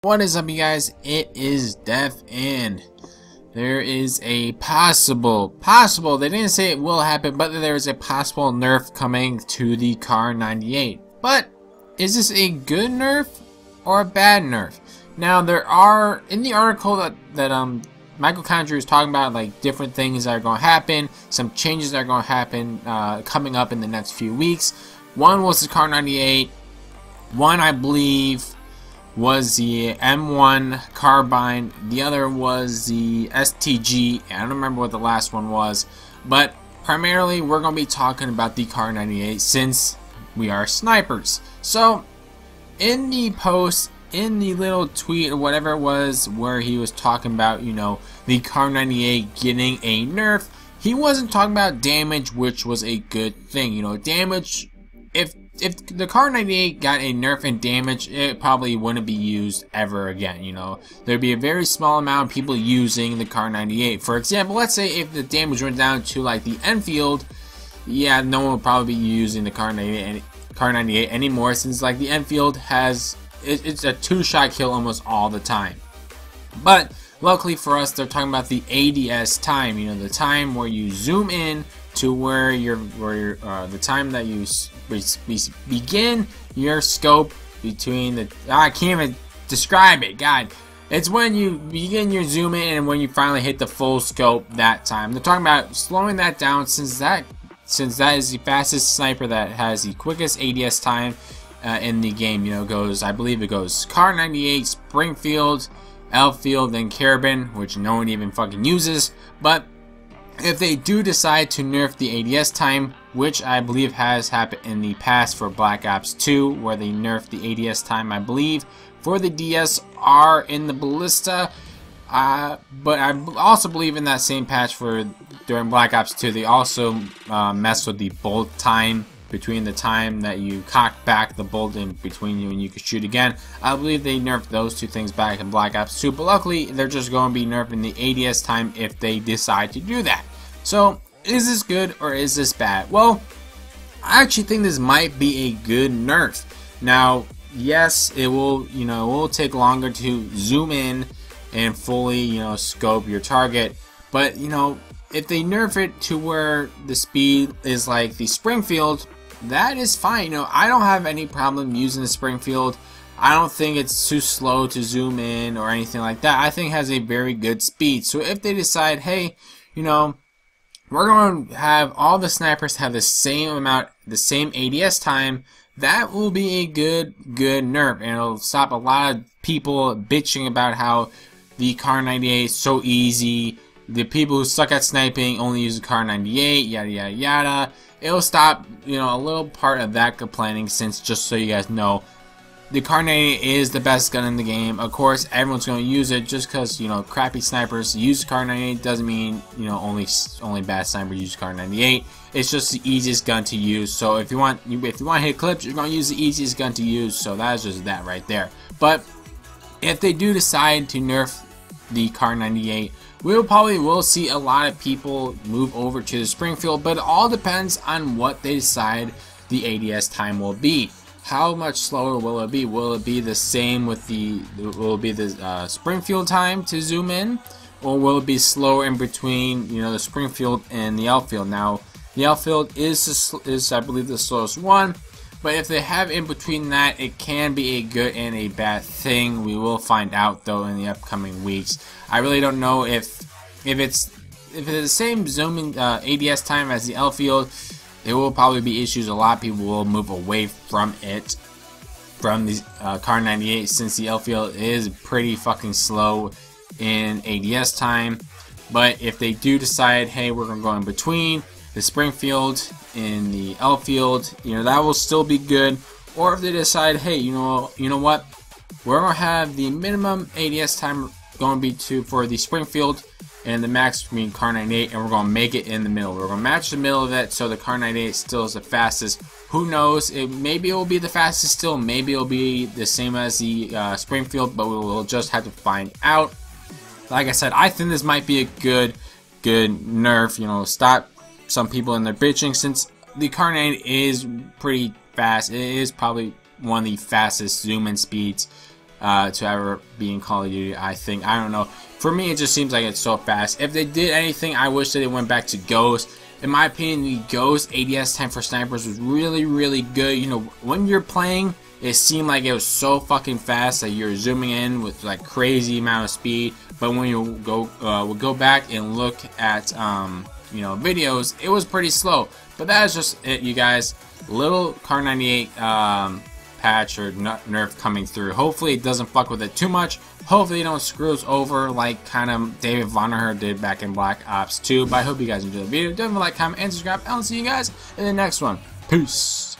What is up, you guys? It is Def, and there is a possible, they didn't say it will happen, but there is a possible nerf coming to the Kar98. But is this a good nerf or a bad nerf? Now, there are, in the article that Michael Condrey is talking about, like, different things that are going to happen, some changes that are going to happen coming up in the next few weeks. One was the Kar98. One, I believe, was the M1 carbine. The other was the STG. I don't remember what the last one was, but primarily we're going to be talking about the Kar98 since we are snipers. So in the post, in the little tweet or whatever it was where he was talking about, you know, the Kar98 getting a nerf, he wasn't talking about damage, which was a good thing. You know, damage, if the Kar98 got a nerf in damage, it probably wouldn't be used ever again. You know, there'd be a very small amount of people using the Kar98. For example, let's say if the damage went down to like the Enfield, yeah, no one would probably be using the Kar98 anymore, since like the Enfield has it's a two-shot kill almost all the time. But luckily for us, they're talking about the ADS time. You know, the time where you zoom in to where the time that you begin your scope between the I can't even describe it. God, it's when you begin your zoom in and when you finally hit the full scope. That time they're talking about slowing that down, since that is the fastest sniper that has the quickest ADS time in the game. You know, I believe it goes Kar98, Springfield, Elfield, then Carabin, which no one even fucking uses. But if they do decide to nerf the ADS time, which I believe has happened in the past for Black Ops 2, where they nerfed the ADS time, I believe, for the DSR in the Ballista. But I also believe in that same patch during Black Ops 2, they also messed with the bolt time, between the time that you cock back the bolt in between you and you can shoot again. I believe they nerfed those two things back in Black Ops 2, but luckily they're just going to be nerfing the ADS time if they decide to do that. So is this good or is this bad? Well, I actually think this might be a good nerf. Now, yes, it will take longer to zoom in and fully, scope your target, but if they nerf it to where the speed is like the Springfield, that is fine. I don't have any problem using the Springfield. I don't think it's too slow to zoom in or anything like that. I think it has a very good speed. So if they decide, hey, we're going to have all the snipers have the same ADS time, that will be a good nerf, and it'll stop a lot of people bitching about how the Kar98 is so easy. The people who suck at sniping only use the Kar98, yada yada yada. It'll stop, a little part of that complaining, since, just so you guys know, the Kar98 is the best gun in the game. Of course, everyone's going to use it. Just because, crappy snipers use the Kar98 doesn't mean, only bad snipers use Kar98. It's just the easiest gun to use. So if you want to hit clips, you're going to use the easiest gun to use. So that's just that right there. But if they do decide to nerf the Kar98, we probably will see a lot of people move over to the Springfield, but it all depends on what they decide the ADS time will be. How much slower will it be? Will it be the same with the Springfield time to zoom in, or will it be slower in between, the Springfield and the Elfield? Now, the Elfield is I believe the slowest one, but if they have in between that, it can be a good and a bad thing. We will find out though in the upcoming weeks. I really don't know if it's the same zooming ADS time as the Elfield. There will probably be issues. A lot of people will move away from it, from the Kar98, since the Elfield is pretty fucking slow in ADS time. But if they do decide, hey, we're gonna go in between the Springfield and the Elfield, that will still be good. Or if they decide, hey, you know what, we're gonna have the minimum ADS time going to be for the Springfield and the max between Kar98, and we're going to make it in the middle. We're going to match the middle of it, so the Kar98 still is the fastest. Who knows? Maybe it will be the fastest still. Maybe it will be the same as the Springfield, but we will just have to find out. Like I said, I think this might be a good nerf. Stop some people in their bitching, since the Kar98 is pretty fast. It is probably one of the fastest zoom-in speeds to ever be in Call of Duty. I think, I don't know. For me, it just seems like it's so fast. If they did anything, I wish that they went back to Ghost. In my opinion, the Ghost ADS time for snipers was really, really good. You know, when you're playing, it seemed like it was so fucking fast that you're zooming in with like crazy amount of speed. But when you go back and look at you know, videos, it was pretty slow. But that is just it, you guys. Little Kar98 patch or nerf coming through. Hopefully it doesn't fuck with it too much. Hopefully it don't screw us over like kind of David Vonneher did back in Black Ops 2. But I hope you guys enjoyed the video. Don't forget to like, comment, and subscribe. I'll see you guys in the next one. Peace.